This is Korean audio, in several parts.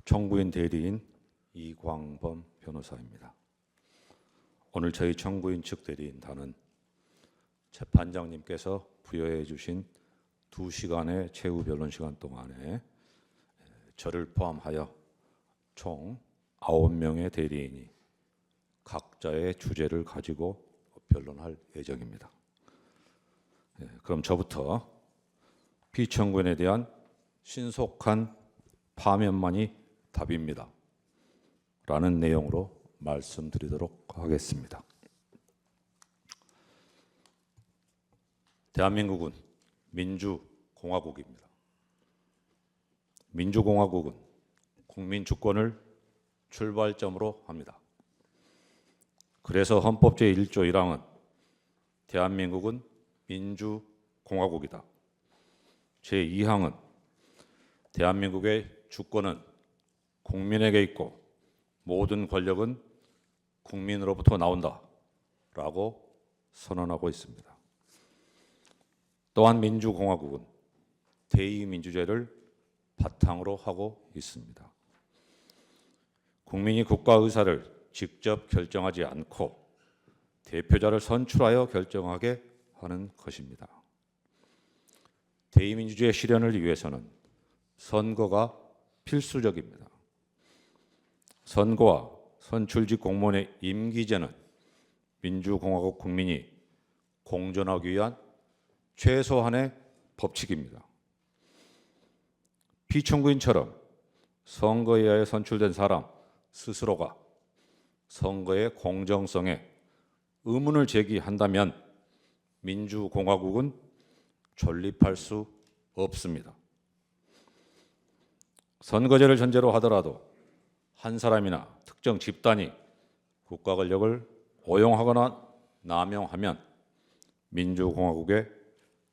청구인 대리인 이광범 변호사입니다. 오늘 저희 청구인 측 대리인단은 재판장님께서 부여해 주신 2시간의 최후 변론 시간 동안에 저를 포함하여 총 9명의 대리인이 각자의 주제를 가지고 변론할 예정입니다. 그럼 저부터 피청구인에 대한 신속한 파면만이 답입니다. 라는 내용으로 말씀드리도록 하겠습니다. 대한민국은 민주공화국입니다. 민주공화국은 국민 주권을 출발점으로 합니다. 그래서 헌법 제1조 1항은 대한민국은 민주공화국이다. 제2항은 대한민국의 주권은 국민에게 있고 모든 권력은 국민으로부터 나온다 라고 선언하고 있습니다. 또한 민주공화국은 대의민주제를 바탕으로 하고 있습니다. 국민이 국가 의사를 직접 결정하지 않고 대표자를 선출하여 결정하게 하는 것입니다. 대의민주주의 실현을 위해서는 선거가 필수적입니다. 선거와 선출직 공무원의 임기제는 민주공화국 국민이 공존하기 위한 최소한의 법칙입니다. 피청구인처럼 선거에 의하여 선출된 사람 스스로가 선거의 공정성에 의문을 제기한다면 민주공화국은 존립할 수 없습니다. 선거제를 전제로 하더라도 한 사람이나 특정 집단이 국가 권력을 오용하거나 남용하면 민주공화국의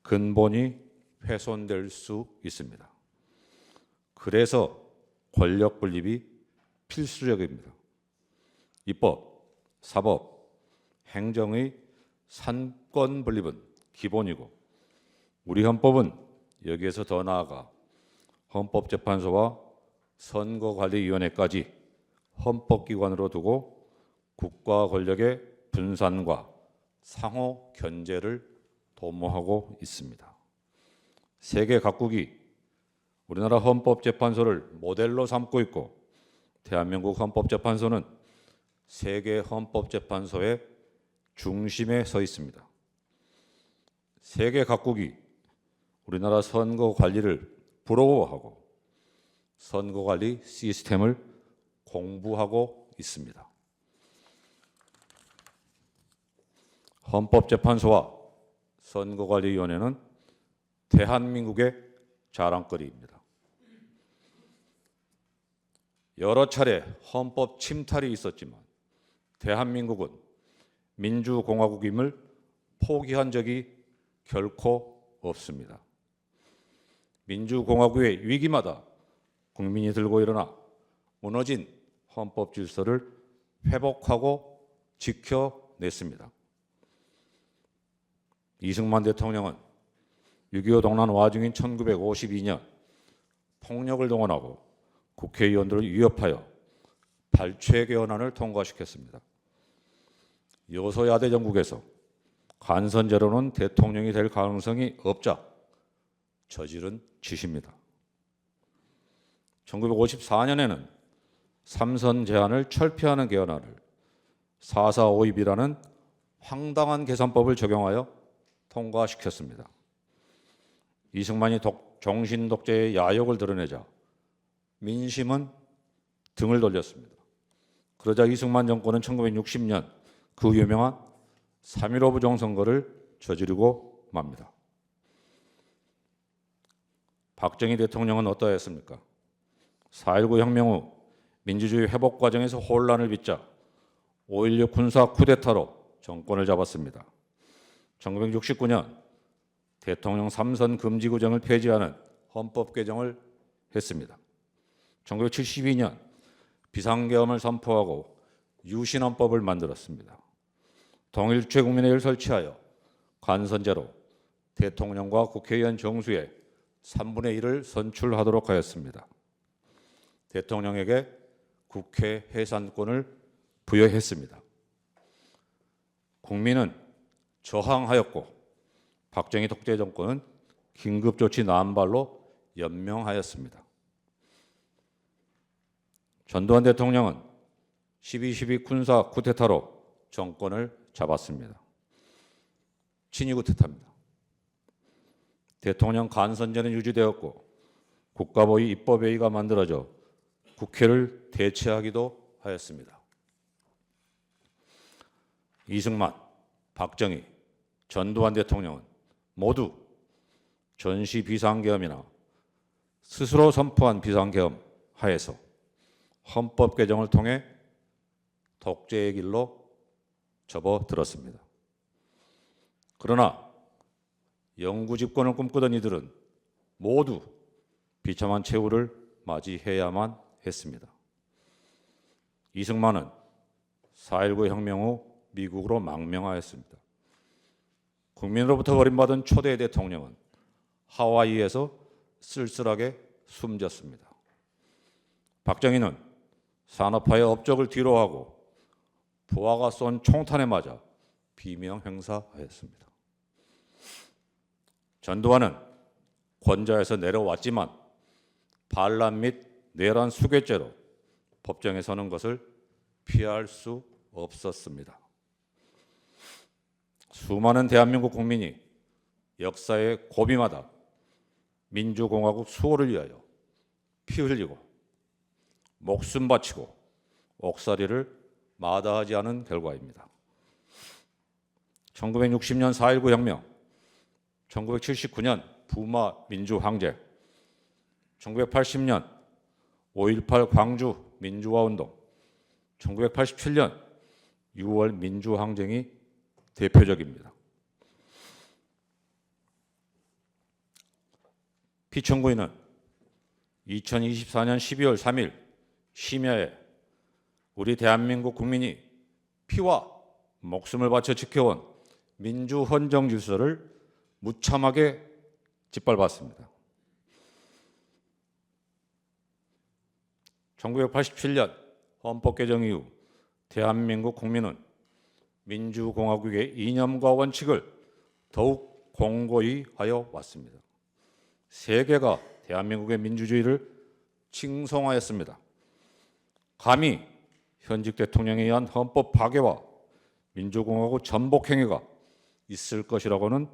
근본이 훼손될 수 있습니다. 그래서 권력 분립이 필수적입니다. 입법, 사법, 행정의 산권 분립은 기본이고 우리 헌법은 여기에서 더 나아가 헌법재판소와 선거관리위원회까지 헌법기관으로 두고 국가 권력의 분산과 상호 견제를 도모하고 있습니다. 세계 각국이 우리나라 헌법재판소를 모델로 삼고 있고 대한민국 헌법재판소는 세계 헌법재판소의 중심에 서 있습니다. 세계 각국이 우리나라 선거 관리를 부러워하고 선거관리 시스템을 공부하고 있습니다. 헌법재판소와 선거관리위원회는 대한민국의 자랑거리입니다. 여러 차례 헌법 침탈이 있었지만 대한민국은 민주공화국임을 포기한 적이 결코 없습니다. 민주공화국의 위기마다 국민이 들고 일어나 무너진 헌법 질서를 회복하고 지켜냈습니다. 이승만 대통령은 6.25 동란 와중인 1952년 폭력을 동원하고 국회의원들을 위협하여 발췌 개헌안을 통과시켰습니다. 여소야대 정국에서 간선제로는 대통령이 될 가능성이 없자 저지른 짓입니다. 1954년에는 삼선 제한을 철폐하는 개헌안을 4.4.5입이라는 황당한 계산법을 적용하여 통과시켰습니다. 이승만이 정신 독재의 야욕을 드러내자 민심은 등을 돌렸습니다. 그러자 이승만 정권은 1960년 그 유명한 3.15 부정선거를 저지르고 맙니다. 박정희 대통령은 어떠했습니까? 4.19 혁명 후 민주주의 회복 과정에서 혼란을 빚자 5.16 군사 쿠데타로 정권을 잡았습니다. 1969년 대통령 3선 금지 구정을 폐지하는 헌법 개정을 했습니다. 1972년 비상계엄을 선포하고 유신헌법을 만들었습니다. 통일주체국민회의를 설치하여 간선제로 대통령과 국회의원 정수의 3분의 1을 선출하도록 하였습니다. 대통령에게 국회 해산권을 부여했습니다. 국민은 저항하였고 박정희 독재 정권은 긴급조치 남발로 연명하였습니다. 전두환 대통령은 12.12 군사 쿠데타로 정권을 잡았습니다. 친위 쿠데타입니다. 대통령 간선제는 유지되었고 국가보위 입법회의가 만들어져 국회를 대체하기도 하였습니다. 이승만, 박정희, 전두환 대통령은 모두 전시 비상계엄이나 스스로 선포한 비상계엄 하에서 헌법 개정을 통해 독재의 길로 접어들었습니다. 그러나 영구 집권을 꿈꾸던 이들은 모두 비참한 최후를 맞이해야만 했습니다. 이승만은 4.19 혁명 후 미국으로 망명하였습니다. 국민으로부터 버림받은 초대 대통령은 하와이에서 쓸쓸하게 숨졌습니다. 박정희는 산업화의 업적을 뒤로하고 부하가 쏜 총탄에 맞아 비명행사하였습니다. 전두환은 권좌에서 내려왔지만 반란 및 내란 수괴죄로 법정에 서는 것을 피할 수 없었습니다. 수많은 대한민국 국민이 역사의 고비마다 민주공화국 수호를 위하여 피 흘리고 목숨 바치고 옥살이를 마다하지 않은 결과입니다. 1960년 4.19 혁명, 1979년 부마 민주항쟁, 1980년 5.18 광주 민주화운동, 1987년 6월 민주항쟁이 대표적입니다. 피청구인은 2024년 12월 3일 심야에 우리 대한민국 국민이 피와 목숨을 바쳐 지켜온 민주헌정 질서를 무참하게 짓밟았습니다. 1987년 헌법 개정 이후 대한민국 국민은 민주공화국의 이념과 원칙을 더욱 공고히 하여 왔습니다. 세계가 대한민국의 민주주의를 칭송하였습니다. 감히 현직 대통령에 의한 헌법 파괴와 민주공화국 전복 행위가 있을 것이라고는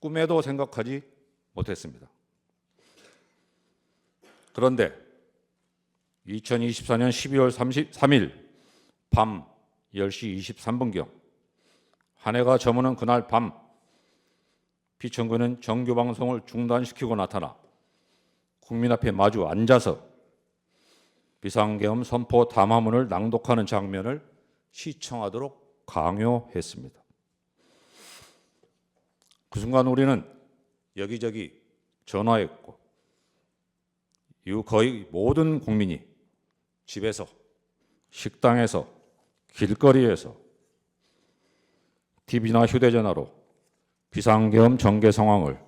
꿈에도 생각하지 못했습니다. 그런데 2024년 12월 33일 밤 10시 23분경 한 해가 저무는 그날 밤 피청구는 정규 방송을 중단시키고 나타나 국민 앞에 마주 앉아서 비상계엄 선포 담화문을 낭독하는 장면을 시청하도록 강요했습니다. 그 순간 우리는 여기저기 전화했고 이후 거의 모든 국민이 집에서, 식당에서, 길거리에서, TV나 휴대전화로 비상계엄 전개 상황을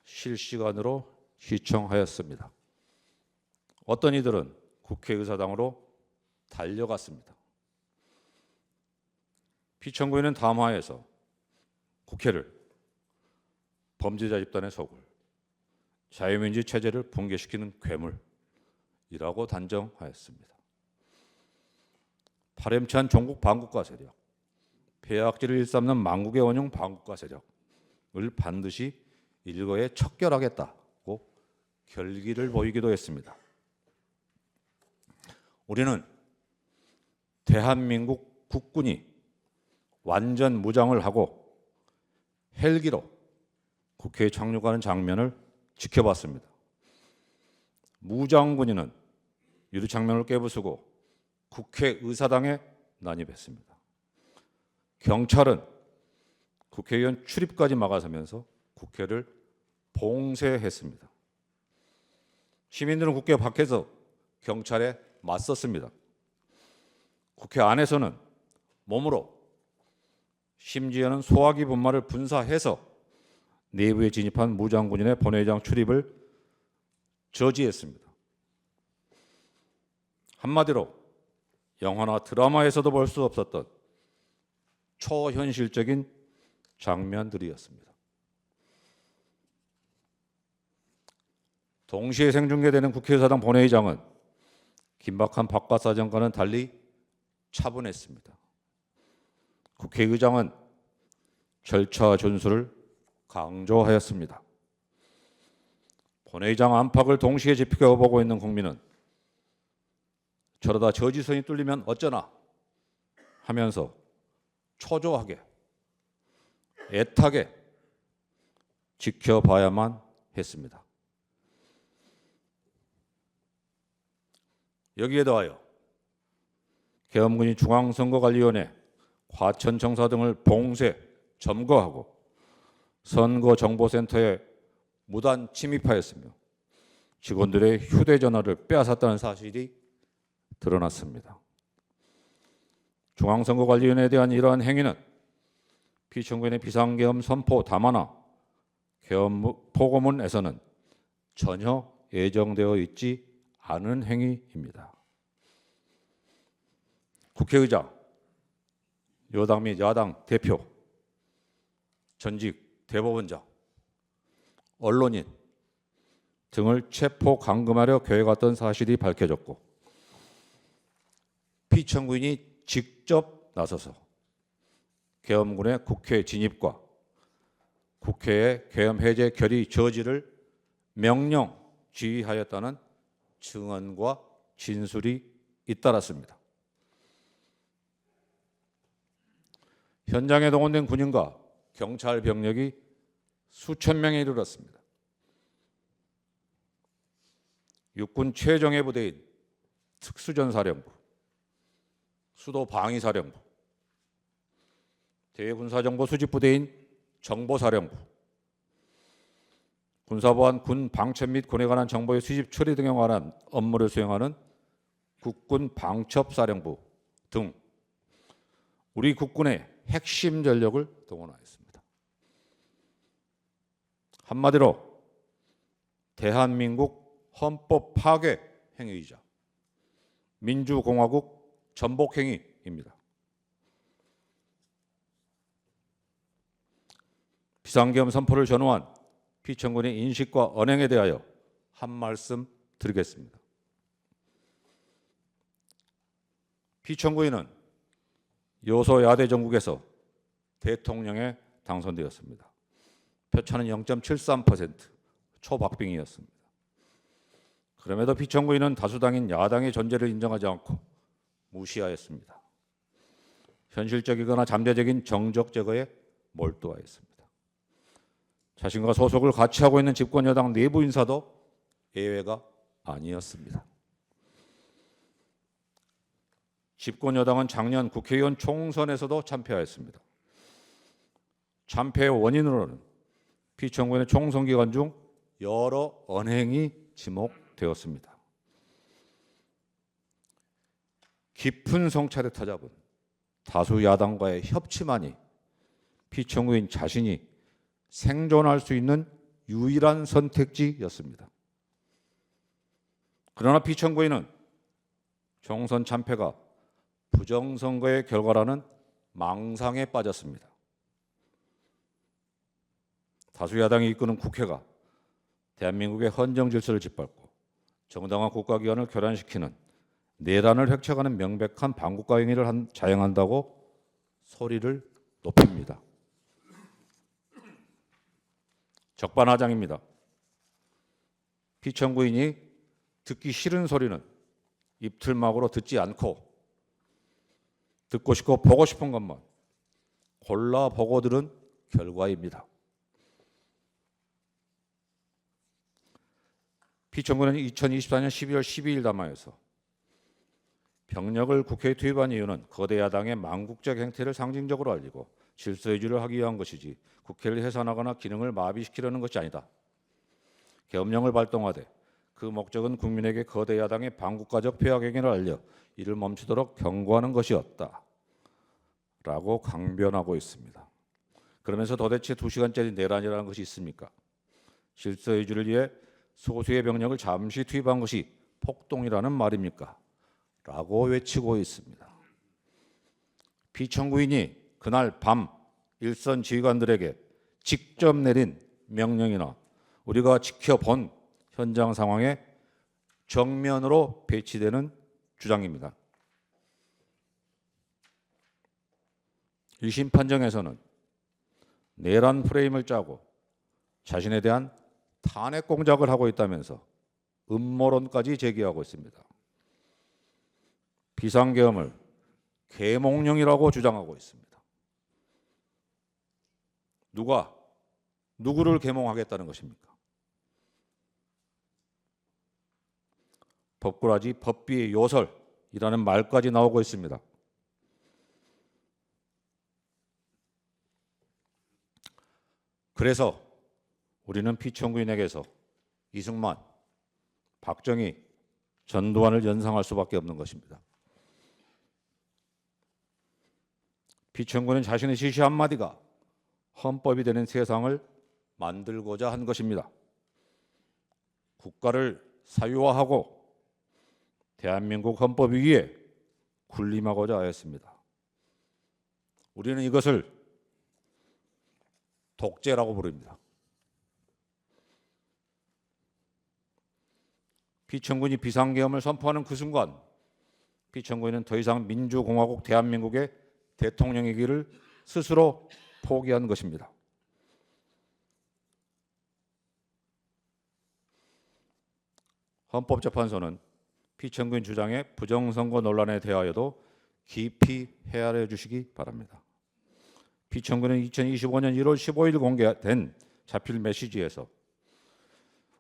실시간으로 시청하였습니다. 어떤 이들은 국회의사당으로 달려갔습니다. 피청구인은 담화에서 국회를 범죄자 집단의 소굴, 자유민주 체제를 붕괴시키는 괴물이라고 단정하였습니다. 파렴치한 종국 반국가 세력, 폐악질을 일삼는 망국의 원흉 반국가 세력을 반드시 일거에 척결하겠다고 결기를 보이기도 했습니다. 우리는 대한민국 국군이 완전 무장을 하고 헬기로 국회에 착륙하는 장면을 지켜봤습니다. 무장군인은 유리창문을 깨부수고 국회의사당에 난입했습니다. 경찰은 국회의원 출입까지 막아서면서 국회를 봉쇄했습니다. 시민들은 국회 밖에서 경찰에 맞섰습니다. 국회 안에서는 몸으로 심지어는 소화기 분말을 분사해서 내부에 진입한 무장군인의 본회의장 출입을 저지했습니다. 한마디로 영화나 드라마에서도 볼 수 없었던 초현실적인 장면들이었습니다. 동시에 생중계되는 국회의사당 본회의장은 긴박한 바깥 사정과는 달리 차분했습니다. 국회의장은 절차 준수를 강조하였습니다. 본회의장 안팎을 동시에 지켜보고 있는 국민은 저러다 저지선이 뚫리면 어쩌나 하면서 초조하게 애타게 지켜봐야만 했습니다. 여기에 더하여 계엄군이 중앙선거관리위원회, 과천청사 등을 봉쇄, 점거하고 선거정보센터에 무단 침입하였으며 직원들의 휴대전화를 빼앗았다는 사실이 드러났습니다. 중앙선거관리위원회에 대한 이러한 행위는 피청구인의 비상계엄 선포 담화나 계엄 포고문에서는 전혀 예정되어 있지 않은 행위입니다. 국회의장, 여당 및 야당 대표, 전직 대법원장, 언론인 등을 체포 감금하려 계획했던 사실이 밝혀졌고 피청구인이 직접 나서서 계엄군의 국회 진입과 국회의 계엄 해제 결의 저지를 명령 지휘하였다는 증언과 진술이 잇따랐습니다. 현장에 동원된 군인과 경찰 병력이 수천 명에 이르렀습니다. 육군 최정예 부대인 특수전사령부, 수도방위사령부, 대군사정보 수집부대인 정보사령부, 군사보안 군 방첩 및 군에 관한 정보의 수집 처리 등에 관한 업무를 수행하는 국군 방첩사령부 등 우리 국군의 핵심 전력을 동원하였습니다. 한마디로 대한민국 헌법 파괴 행위이자 민주공화국 전복 행위입니다. 비상계엄 선포를 전후한 피청군의 인식과 언행에 대하여 한 말씀 드리겠습니다. 피청구인은 여소야대 정국에서 대통령에 당선되었습니다. 표차는 0.73%, 초박빙이었습니다. 그럼에도 피청구인은 다수당인 야당의 존재를 인정하지 않고 무시하였습니다. 현실적이거나 잠재적인 정적 제거에 몰두하였습니다. 자신과 소속을 같이 하고 있는 집권 여당 내부 인사도 예외가 아니었습니다. 집권 여당은 작년 국회의원 총선에서도 참패하였습니다. 참패의 원인으로는 피청구인의 총선 기간 중 여러 언행이 지목되었습니다. 깊은 성찰에 타잡은 다수 야당과의 협치만이 피청구인 자신이 생존할 수 있는 유일한 선택지였습니다. 그러나 피청구인은 총선 참패가 부정선거의 결과라는 망상에 빠졌습니다. 다수 야당이 이끄는 국회가 대한민국의 헌정 질서를 짓밟고 정당한 국가기관을 교란시키는 내란을 획책하는 명백한 반국가 행위를 자행한다고 소리를 높입니다. 적반하장입니다. 피청구인이 듣기 싫은 소리는 입틀막으로 듣지 않고 듣고 싶고 보고 싶은 것만 골라보고 들은 결과입니다. 피청구는 2024년 12월 12일 담화에서 병력을 국회에 투입한 이유는 거대 야당의 망국적 행태를 상징적으로 알리고 질서유지를 하기 위한 것이지 국회를 해산하거나 기능을 마비시키려는 것이 아니다. 계엄령을 발동하되 그 목적은 국민에게 거대 야당의 반국가적 폐악 행위를 알려 이를 멈추도록 경고하는 것이었다. 라고 강변하고 있습니다. 그러면서 도대체 2시간짜리 내란이라는 것이 있습니까? 질서유지를 위해 소수의 병력을 잠시 투입한 것이 폭동이라는 말입니까? 라고 외치고 있습니다. 피청구인이 그날 밤 일선 지휘관들에게 직접 내린 명령이나 우리가 지켜본 현장 상황에 정면으로 배치되는 주장입니다. 1심 판정에서는 내란 프레임을 짜고 자신에 대한 탄핵 공작을 하고 있다면서 음모론까지 제기하고 있습니다. 비상계엄을 계몽령이라고 주장하고 있습니다. 누가 누구를 계몽하겠다는 것입니까? 법꾸라지 법비의 요설이라는 말까지 나오고 있습니다. 그래서 우리는 피청구인에게서 이승만, 박정희, 전두환을 연상할 수밖에 없는 것입니다. 피청구는 자신의 지시 한마디가 헌법이 되는 세상을 만들고자 한 것입니다. 국가를 사유화하고 대한민국 헌법 위에 군림하고자 하였습니다. 우리는 이것을 독재라고 부릅니다. 피청군이 비상계엄을 선포하는 그 순간 피청군은 더 이상 민주공화국 대한민국의 대통령이기를 스스로 포기한 것입니다. 헌법재판소는 피청구인 주장의 부정선거 논란에 대하여도 깊이 헤아려 주시기 바랍니다. 피청구는 2025년 1월 15일 공개된 자필 메시지에서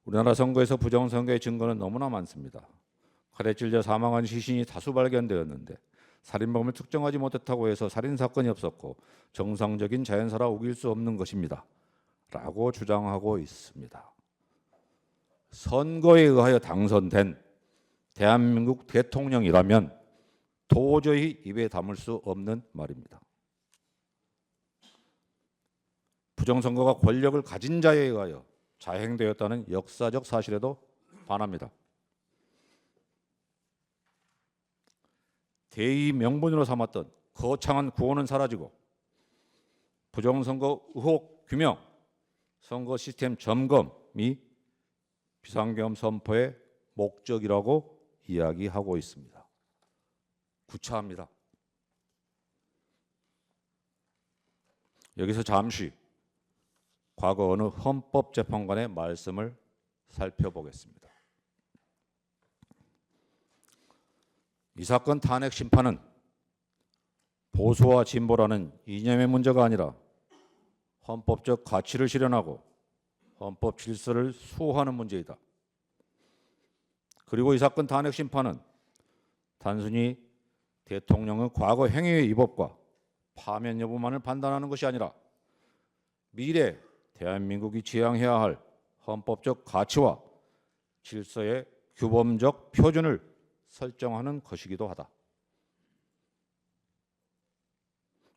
우리나라 선거에서 부정선거의 증거는 너무나 많습니다. 칼에 찔려 사망한 시신이 다수 발견되었는데 살인범을 특정하지 못했다고 해서 살인사건이 없었고 정상적인 자연사라 우길 수 없는 것입니다. 라고 주장하고 있습니다. 선거에 의하여 당선된 대한민국 대통령이라면 도저히 입에 담을 수 없는 말입니다. 부정선거가 권력을 가진 자에 의하여 자행되었다는 역사적 사실에도 반합니다. 대의 명분으로 삼았던 거창한 구호는 사라지고 부정선거 의혹 규명, 선거 시스템 점검이 비상계엄 선포의 목적이라고 이야기하고 있습니다. 구차합니다. 여기서 잠시 과거 어느 헌법재판관의 말씀을 살펴보겠습니다. 이 사건 탄핵 심판은 보수와 진보라는 이념의 문제가 아니라 헌법적 가치를 실현하고 헌법 질서를 수호하는 문제이다. 그리고 이 사건 탄핵 심판은 단순히 대통령의 과거 행위의 위법과 파면 여부만을 판단하는 것이 아니라 미래 대한민국이 지향해야 할 헌법적 가치와 질서의 규범적 표준을 설정하는 것이기도 하다.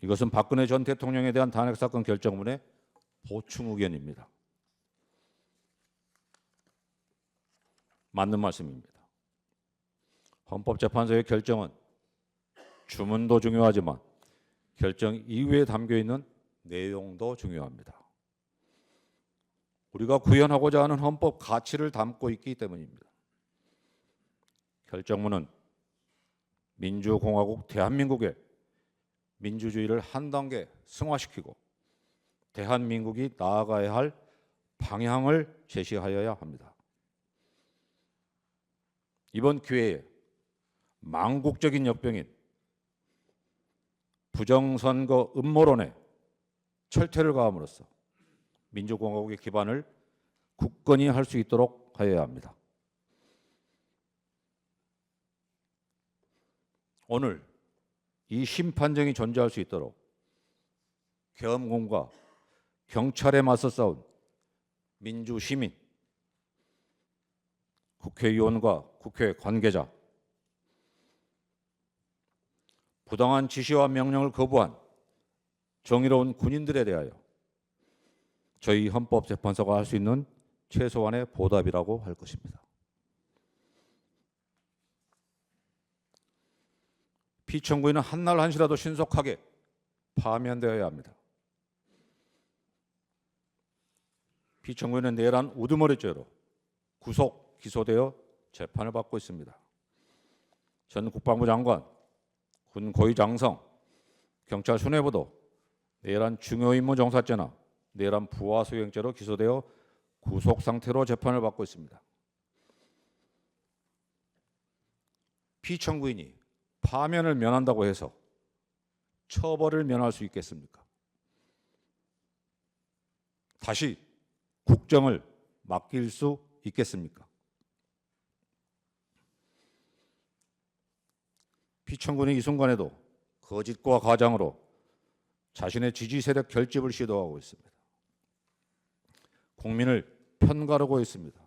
이것은 박근혜 전 대통령에 대한 탄핵사건 결정문의 보충 의견입니다. 맞는 말씀입니다. 헌법재판소의 결정은 주문도 중요하지만 결정 이후에 담겨있는 내용도 중요합니다. 우리가 구현하고자 하는 헌법 가치를 담고 있기 때문입니다. 결정문은 민주공화국 대한민국의 민주주의를 한 단계 승화시키고 대한민국이 나아가야 할 방향을 제시하여야 합니다. 이번 기회에 망국적인 역병인 부정선거 음모론에 철퇴를 가함으로써 민주공화국의 기반을 굳건히 할 수 있도록 하여야 합니다. 오늘 이 심판정이 존재할 수 있도록 계엄군과 경찰에 맞서 싸운 민주시민, 국회의원과 국회 관계자, 부당한 지시와 명령을 거부한 정의로운 군인들에 대하여 저희 헌법재판소가 할 수 있는 최소한의 보답이라고 할 것입니다. 피청구인은 한날 한시라도 신속하게 파면되어야 합니다. 피청구인은 내란 우두머리죄로 구속, 기소되어 재판을 받고 있습니다. 전 국방부 장관, 군 고위 장성, 경찰 수뇌부도 내란 중요 임무 종사죄나 내란 부하 수행죄로 기소되어 구속 상태로 재판을 받고 있습니다. 피청구인이 파면을 면한다고 해서 처벌을 면할 수 있겠습니까? 다시 국정을 맡길 수 있겠습니까? 피청구인이 이 순간에도 거짓과 가장으로 자신의 지지 세력 결집을 시도하고 있습니다. 국민을 편가르고 있습니다.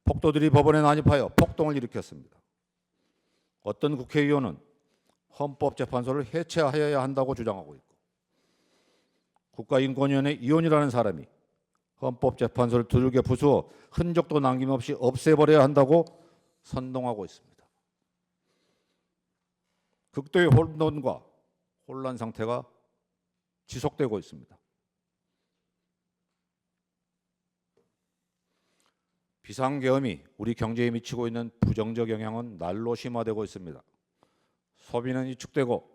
폭도들이 법원에 난입하여 폭동을 일으켰습니다. 어떤 국회의원은 헌법재판소를 해체하여야 한다고 주장하고 있고, 국가인권위원회 위원이라는 사람이 헌법재판소를 두들겨 부수어 흔적도 남김없이 없애버려야 한다고 선동하고 있습니다. 극도의 혼돈과 혼란 상태가 지속되고 있습니다. 비상계엄이 우리 경제에 미치고 있는 부정적 영향은 날로 심화되고 있습니다. 소비는 위축되고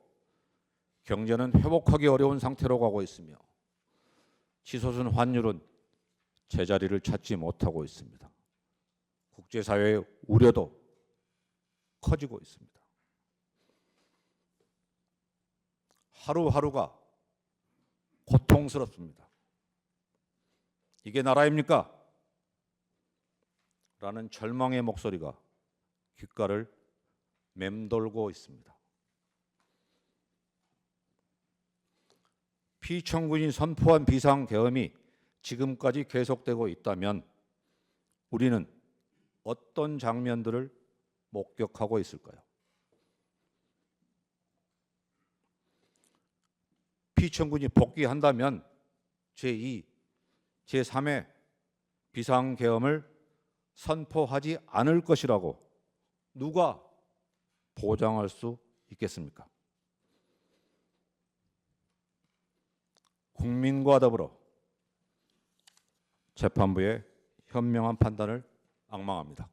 경제는 회복하기 어려운 상태로 가고 있으며 치솟은 환율은 제자리를 찾지 못하고 있습니다. 국제사회의 우려도 커지고 있습니다. 하루하루가 고통스럽습니다. 이게 나라입니까? 라는 절망의 목소리가 귓가를 맴돌고 있습니다. 피청구인이 선포한 비상계엄이 지금까지 계속되고 있다면 우리는 어떤 장면들을 목격하고 있을까요? 피청구인이 복귀한다면 제2, 제3의 비상계엄을 선포하지 않을 것이라고 누가 보장할 수 있겠습니까? 국민과 더불어 재판부의 현명한 판단을 앙망합니다.